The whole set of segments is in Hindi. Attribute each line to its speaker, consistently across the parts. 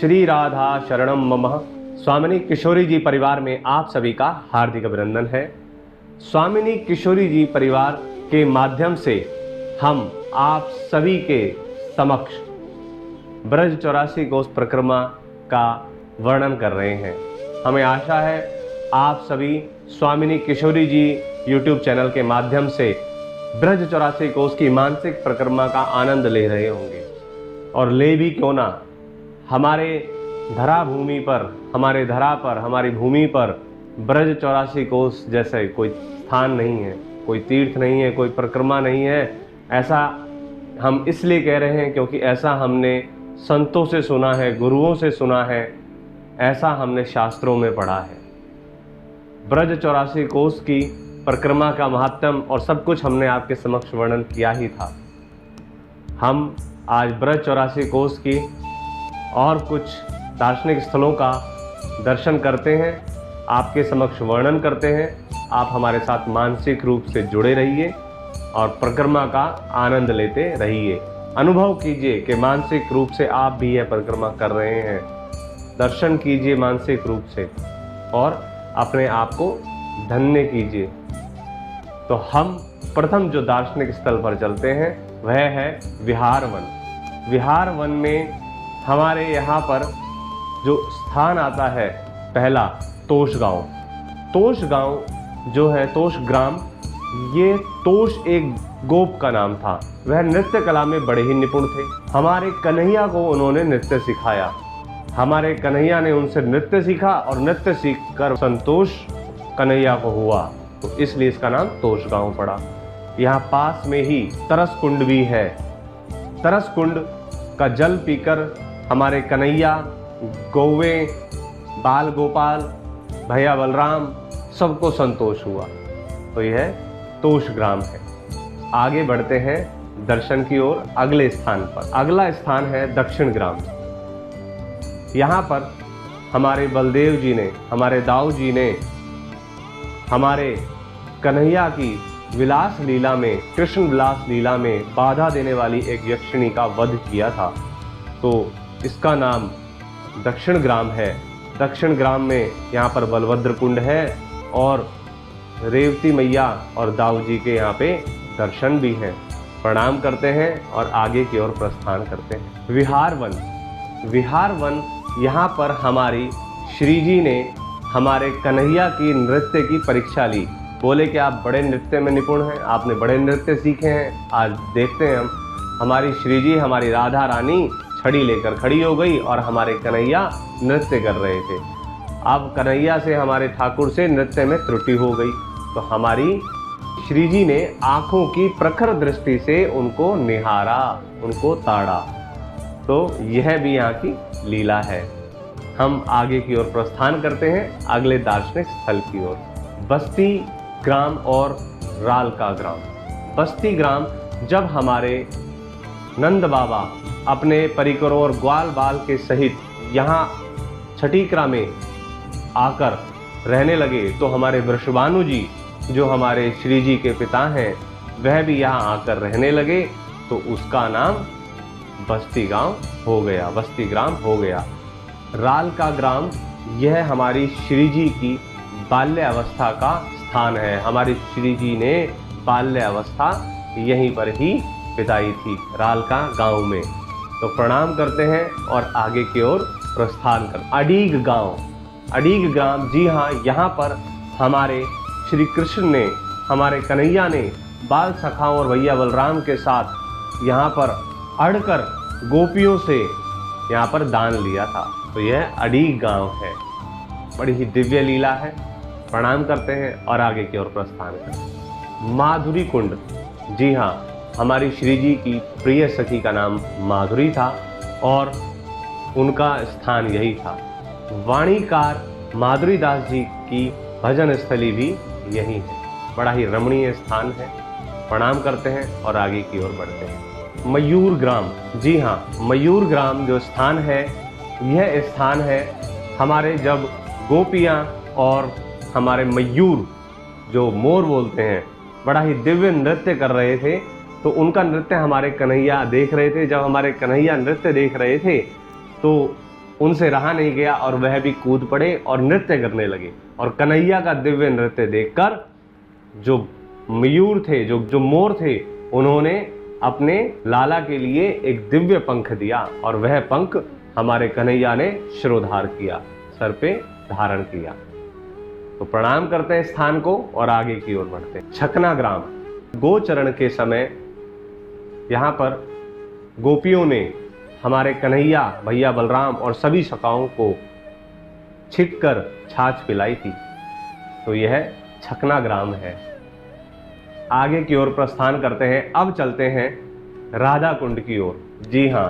Speaker 1: श्री राधा शरणम मम। स्वामिनी किशोरी जी परिवार में आप सभी का हार्दिक अभिनंदन है। स्वामिनी किशोरी जी परिवार के माध्यम से हम आप सभी के समक्ष ब्रज 84 कोस परिक्रमा का वर्णन कर रहे हैं। हमें आशा है आप सभी स्वामिनी किशोरी जी YouTube चैनल के माध्यम से ब्रज 84 कोस की मानसिक परिक्रमा का आनंद ले रहे होंगे, और ले भी क्यों ना। हमारे धरा भूमि पर, हमारे धरा पर, हमारी भूमि पर ब्रज 84 कोस जैसे कोई स्थान नहीं है, कोई तीर्थ नहीं है, कोई परिक्रमा नहीं है। ऐसा हम इसलिए कह रहे हैं क्योंकि ऐसा हमने संतों से सुना है, गुरुओं से सुना है, ऐसा हमने शास्त्रों में पढ़ा है। ब्रज 84 कोस की परिक्रमा का महत्व और सब कुछ हमने आपके समक्ष वर्णन किया ही था। हम आज ब्रज 84 कोस की और कुछ दार्शनिक स्थलों का दर्शन करते हैं, आपके समक्ष वर्णन करते हैं। आप हमारे साथ मानसिक रूप से जुड़े रहिए और परिक्रमा का आनंद लेते रहिए। अनुभव कीजिए कि मानसिक रूप से आप भी यह परिक्रमा कर रहे हैं। दर्शन कीजिए मानसिक रूप से और अपने आप को धन्य कीजिए। तो हम प्रथम जो दार्शनिक स्थल पर चलते हैं वह है विहार वन। विहार वन में हमारे यहाँ पर जो स्थान आता है, पहला तोष गांव। तोष गांव जो है, तोष ग्राम, ये तोष एक गोप का नाम था। वह नृत्य कला में बड़े ही निपुण थे। हमारे कन्हैया को उन्होंने नृत्य सिखाया। हमारे कन्हैया ने उनसे नृत्य सीखा और नृत्य सीखकर संतोष कन्हैया को हुआ, तो इसलिए इसका नाम तोष गांव पड़ा। यहाँ पास में ही तरस कुंड भी है। तरस कुंड का जल पीकर हमारे कन्हैया, गौवे, बाल गोपाल, भैया बलराम सबको संतोष हुआ। तो यह तोष ग्राम है। आगे बढ़ते हैं दर्शन की ओर अगले स्थान पर। अगला स्थान है दक्षिण ग्राम। यहाँ पर हमारे बलदेव जी ने, हमारे दाऊ जी ने हमारे कन्हैया की विलास लीला में, कृष्ण विलास लीला में बाधा देने वाली एक यक्षिणी का वध किया था। तो इसका नाम दक्षिण ग्राम है। दक्षिण ग्राम में यहाँ पर बलभद्र कुंड है और रेवती मैया और दाऊ जी के यहाँ पे दर्शन भी हैं। प्रणाम करते हैं और आगे की ओर प्रस्थान करते हैं। विहार वन। विहार वन, यहाँ पर हमारी श्री जी ने हमारे कन्हैया की नृत्य की परीक्षा ली। बोले कि आप बड़े नृत्य में निपुण हैं, आपने बड़े नृत्य सीखे हैं। आज देखते हैं हम, हमारी श्री जी, हमारी राधा रानी छड़ी लेकर खड़ी हो गई और हमारे कन्हैया नृत्य कर रहे थे। अब कन्हैया से, हमारे ठाकुर से नृत्य में त्रुटि हो गई, तो हमारी श्री जी ने आंखों की प्रखर दृष्टि से उनको निहारा, उनको ताड़ा। तो यह भी यहाँ की लीला है। हम आगे की ओर प्रस्थान करते हैं अगले दार्शनिक स्थल की ओर। बस्ती ग्राम और राल का ग्राम। बस्ती ग्राम, जब हमारे नंद बाबा अपने परिकरों और ग्वाल बाल के सहित यहाँ छठीकरा में आकर रहने लगे, तो हमारे वृषभानु जी, जो हमारे श्री जी के पिता हैं, वह भी यहाँ आकर रहने लगे। तो उसका नाम बस्ती गांव हो गया, बस्ती ग्राम हो गया। राल का ग्राम, यह हमारी श्री जी की बाल्य अवस्था का स्थान है। हमारी श्री जी ने बाल्य अवस्था यहीं पर ही बिताई थी, राल का गांव में। तो प्रणाम करते हैं और आगे की ओर प्रस्थान कर। अडीग गांव। अडीग ग्राम, जी हाँ, यहाँ पर हमारे श्री कृष्ण ने, हमारे कन्हैया ने बाल सखाओं और भैया बलराम के साथ यहाँ पर अड़कर गोपियों से यहाँ पर दान लिया था। तो यह अडीग गांव है। बड़ी ही दिव्य लीला है। प्रणाम करते हैं और आगे की ओर प्रस्थान करते। माधुरी कुंड। जी हाँ, हमारी श्री जी की प्रिय सखी का नाम माधुरी था और उनका स्थान यही था। वाणीकार माधुरी दास जी की भजन स्थली भी यही है। बड़ा ही रमणीय स्थान है। प्रणाम करते हैं और आगे की ओर बढ़ते हैं। मयूर ग्राम। जी हाँ, मयूर ग्राम जो स्थान है, यह स्थान है हमारे जब गोपियाँ और हमारे मयूर, जो मोर बोलते हैं, बड़ा ही दिव्य नृत्य कर रहे थे। तो उनका नृत्य हमारे कन्हैया देख रहे थे। जब हमारे कन्हैया नृत्य देख रहे थे तो उनसे रहा नहीं गया और वह भी कूद पड़े और नृत्य करने लगे। और कन्हैया का दिव्य नृत्य देखकर जो मयूर थे, जो मोर थे, उन्होंने अपने लाला के लिए एक दिव्य पंख दिया और वह पंख हमारे कन्हैया ने शिरोधार किया, सर पे धारण किया। तो प्रणाम करते हैं स्थान को और आगे की ओर बढ़ते हैं। छकना ग्राम, गोचरण के समय यहाँ पर गोपियों ने हमारे कन्हैया, भैया बलराम और सभी सखाओं को छिटकर छाछ पिलाई थी। तो यह छकना ग्राम है। आगे की ओर प्रस्थान करते हैं। अब चलते हैं राधा कुंड की ओर। जी हाँ,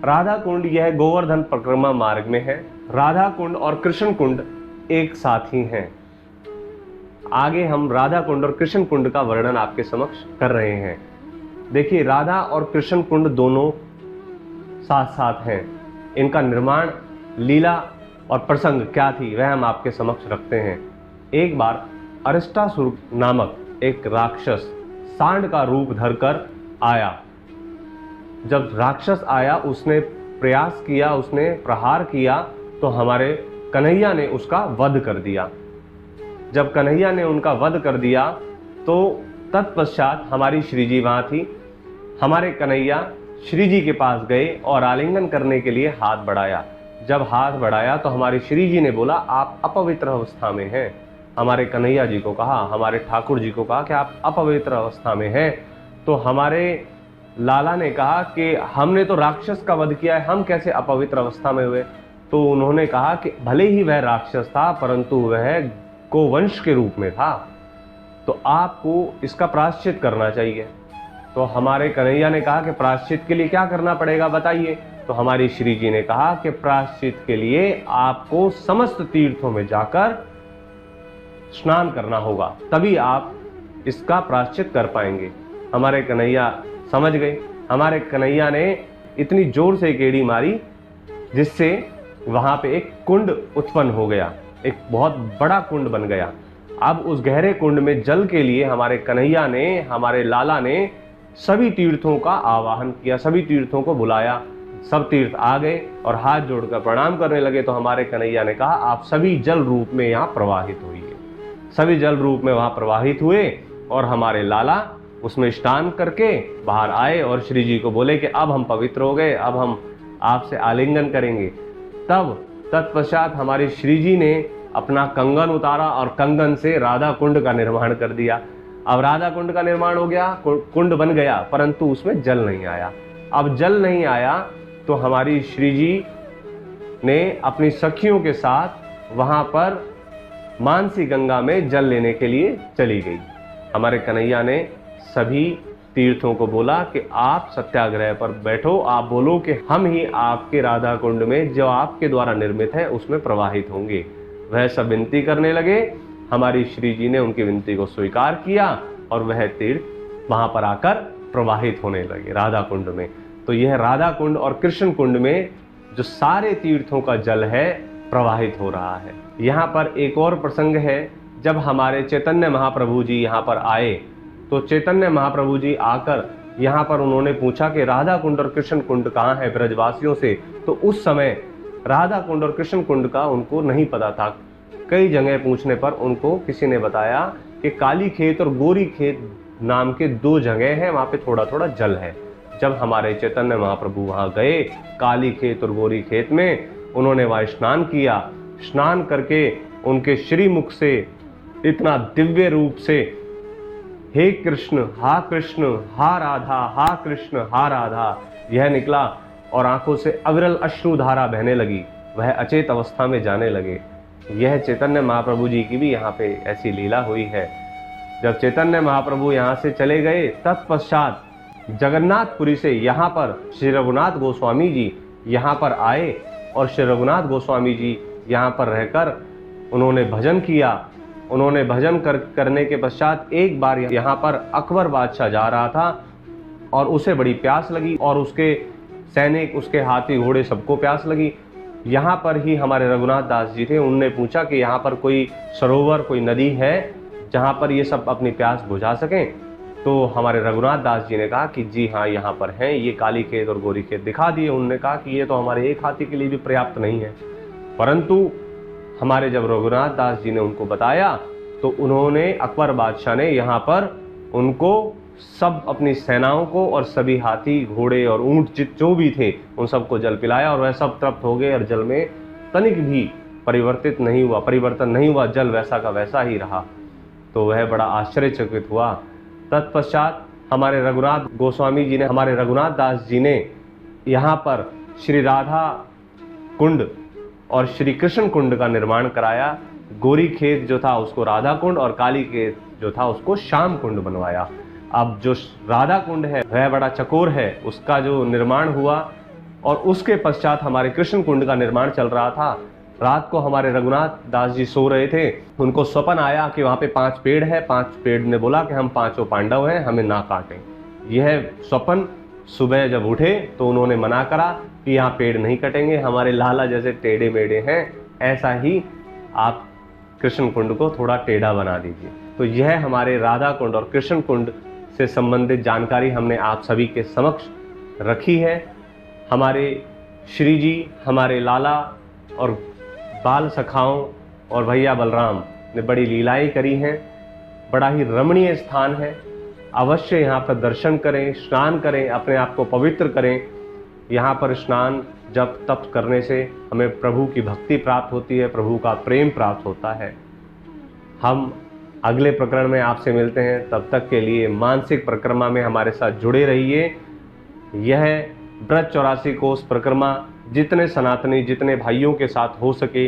Speaker 1: राधा कुंड यह गोवर्धन परिक्रमा मार्ग में है। राधा कुंड और कृष्ण कुंड एक साथ ही हैं। आगे हम राधा कुंड और कृष्ण कुंड का वर्णन आपके समक्ष कर रहे हैं। देखिए, राधा और कृष्ण कुंड दोनों साथ साथ हैं। इनका निर्माण, लीला और प्रसंग क्या थी वह हम आपके समक्ष रखते हैं। एक बार अरिष्टासुर नामक एक राक्षस सांड का रूप धरकर आया। जब राक्षस आया, उसने प्रयास किया, उसने प्रहार किया, तो हमारे कन्हैया ने उसका वध कर दिया। जब कन्हैया ने उनका वध कर दिया तो तत्पश्चात हमारी श्री जी वहां थी। हमारे कन्हैया श्री जी के पास गए और आलिंगन करने के लिए हाथ बढ़ाया। जब हाथ बढ़ाया तो हमारी श्री जी ने बोला, आप अपवित्र अवस्था में हैं। हमारे कन्हैया जी को कहा, हमारे ठाकुर जी को कहा कि आप अपवित्र अवस्था में हैं। तो हमारे लाला ने कहा कि हमने तो राक्षस का वध किया है, हम कैसे अपवित्र अवस्था में हुए। तो उन्होंने कहा कि भले ही वह राक्षस था, परंतु वह गोवंश के रूप में था, तो आपको इसका प्रायश्चित करना चाहिए। तो हमारे कन्हैया ने कहा कि प्रायश्चित के लिए क्या करना पड़ेगा बताइए। तो हमारी श्री जी ने कहा कि प्रायश्चित के लिए आपको समस्त तीर्थों में जाकर स्नान करना होगा, तभी आप इसका प्रायश्चित कर पाएंगे। हमारे कन्हैया समझ गए। हमारे कन्हैया ने इतनी जोर से गेड़ी मारी जिससे वहां पे एक कुंड उत्पन्न हो गया, एक बहुत बड़ा कुंड बन गया। अब उस गहरे कुंड में जल के लिए हमारे कन्हैया ने, हमारे लाला ने सभी तीर्थों का आवाहन किया, सभी तीर्थों को बुलाया। सब तीर्थ आ गए और हाथ जोड़कर प्रणाम करने लगे। तो हमारे कन्हैया ने कहा, आप सभी जल रूप में यहाँ प्रवाहित होइए। सभी जल रूप में वहां प्रवाहित हुए और हमारे लाला उसमें स्नान करके बाहर आए और श्री जी को बोले कि अब हम पवित्र हो गए, अब हम आपसे आलिंगन करेंगे। तब तत्पश्चात हमारी श्री जी ने अपना कंगन उतारा और कंगन से राधा कुंड का निर्माण कर दिया। अब राधा कुंड का निर्माण हो गया, कुंड बन गया, परंतु उसमें जल नहीं आया। अब जल नहीं आया तो हमारी श्री जी ने अपनी सखियों के साथ वहां पर मानसी गंगा में जल लेने के लिए चली गई। हमारे कन्हैया ने सभी तीर्थों को बोला कि आप सत्याग्रह पर बैठो, आप बोलो कि हम ही आपके राधा कुंड में जो आपके द्वारा निर्मित है उसमें प्रवाहित होंगे। वह सब विनती करने लगे। हमारी श्री जी ने उनकी विनती को स्वीकार किया और वह तीर्थ वहां पर आकर प्रवाहित होने लगे राधा कुंड में। तो यह राधा कुंड और कृष्ण कुंड में जो सारे तीर्थों का जल है प्रवाहित हो रहा है। यहाँ पर एक और प्रसंग है। जब हमारे चैतन्य महाप्रभु जी यहाँ पर आए तो चैतन्य महाप्रभु जी आकर यहाँ पर उन्होंने पूछा कि राधा कुंड और कृष्ण कुंड कहाँ है ब्रजवासियों से। तो उस समय राधा कुंड और कृष्ण कुंड का उनको नहीं पता था। कई जगह पूछने पर उनको किसी ने बताया कि काली खेत और गोरी खेत नाम के दो जगह हैं, वहाँ पे थोड़ा थोड़ा जल है। जब हमारे चैतन्य महाप्रभु वहाँ गए काली खेत और गोरी खेत में, उन्होंने वहाँ स्नान किया। स्नान करके उनके श्रीमुख से इतना दिव्य रूप से हे कृष्ण हा कृष्ण हा राधा, हा कृष्ण हा राधा यह निकला और आंखों से अविरल अश्रुधारा बहने लगी। वह अचेत अवस्था में जाने लगे। यह चैतन्य महाप्रभु जी की भी यहाँ पे ऐसी लीला हुई है। जब चैतन्य महाप्रभु यहाँ से चले गए तत्पश्चात जगन्नाथपुरी से यहाँ पर श्री रघुनाथ गोस्वामी जी यहाँ पर आए और श्री रघुनाथ गोस्वामी जी यहाँ पर रहकर उन्होंने भजन किया। उन्होंने भजन करने के पश्चात एक बार यहाँ पर अकबर बादशाह जा रहा था और उसे बड़ी प्यास लगी और उसके सैनिक, उसके हाथी घोड़े सबको प्यास लगी। यहाँ पर ही हमारे रघुनाथ दास जी थे। उनने पूछा कि यहाँ पर कोई सरोवर, कोई नदी है जहाँ पर ये सब अपनी प्यास बुझा सकें। तो हमारे रघुनाथ दास जी ने कहा कि जी हाँ, यहाँ पर हैं, ये काली खेत और गोरी खेत दिखा दिए। उन्होंने कहा कि ये तो हमारे एक हाथी के लिए भी पर्याप्त नहीं है। परंतु हमारे जब रघुनाथ दास जी ने उनको बताया तो उन्होंने, अकबर बादशाह ने यहाँ पर उनको सब अपनी सेनाओं को और सभी हाथी घोड़े और ऊंट जो भी थे उन सबको जल पिलाया और वह सब तृप्त हो गए और जल में तनिक भी परिवर्तन नहीं हुआ, जल वैसा का वैसा ही रहा। तो वह बड़ा आश्चर्यचकित हुआ। तत्पश्चात हमारे रघुनाथ गोस्वामी जी ने, हमारे रघुनाथ दास जी ने यहाँ पर श्री राधा कुंड और श्री कृष्ण कुंड का निर्माण कराया। गोरी खेत जो था उसको राधा कुंड और काली खेत जो था उसको श्याम कुंड बनवाया। अब जो राधा कुंड है वह बड़ा चकोर है, उसका जो निर्माण हुआ और उसके पश्चात हमारे कृष्ण कुंड का निर्माण चल रहा था। रात को हमारे रघुनाथ दास जी सो रहे थे, उनको स्वप्न आया कि वहाँ पे 5 पेड़ है। 5 पेड़ ने बोला कि हम 5 पांडव हैं, हमें ना काटें। यह स्वप्न सुबह जब उठे तो उन्होंने मना करा कि यहाँ पेड़ नहीं कटेंगे, हमारे लाला जैसे टेढ़े मेढ़े हैं, ऐसा ही आप कृष्ण कुंड को थोड़ा टेढ़ा बना दीजिए। तो यह हमारे राधा कुंड और कृष्ण कुंड से संबंधित जानकारी हमने आप सभी के समक्ष रखी है। हमारे श्री जी, हमारे लाला और बाल सखाओं और भैया बलराम ने बड़ी लीलाएं करी हैं। बड़ा ही रमणीय स्थान है, अवश्य यहाँ पर दर्शन करें, स्नान करें, अपने आप को पवित्र करें। यहाँ पर स्नान जप तप करने से हमें प्रभु की भक्ति प्राप्त होती है, प्रभु का प्रेम प्राप्त होता है। हम अगले प्रकरण में आपसे मिलते हैं, तब तक के लिए मानसिक परिक्रमा में हमारे साथ जुड़े रहिए। यह व्रत 84 कोस परिक्रमा जितने सनातनी, जितने भाइयों के साथ हो सके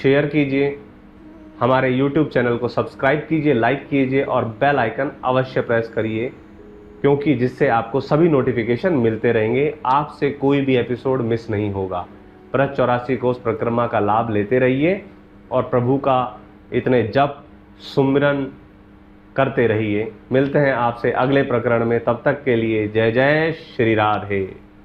Speaker 1: शेयर कीजिए। हमारे YouTube चैनल को सब्सक्राइब कीजिए, लाइक कीजिए और बेल आइकन अवश्य प्रेस करिए, क्योंकि जिससे आपको सभी नोटिफिकेशन मिलते रहेंगे, आपसे कोई भी एपिसोड मिस नहीं होगा। व्रत 84 कोस परिक्रमा का लाभ लेते रहिए और प्रभु का इतने जप सुमिरन करते रहिए। मिलते हैं आपसे अगले प्रकरण में, तब तक के लिए जय जय श्री राधे।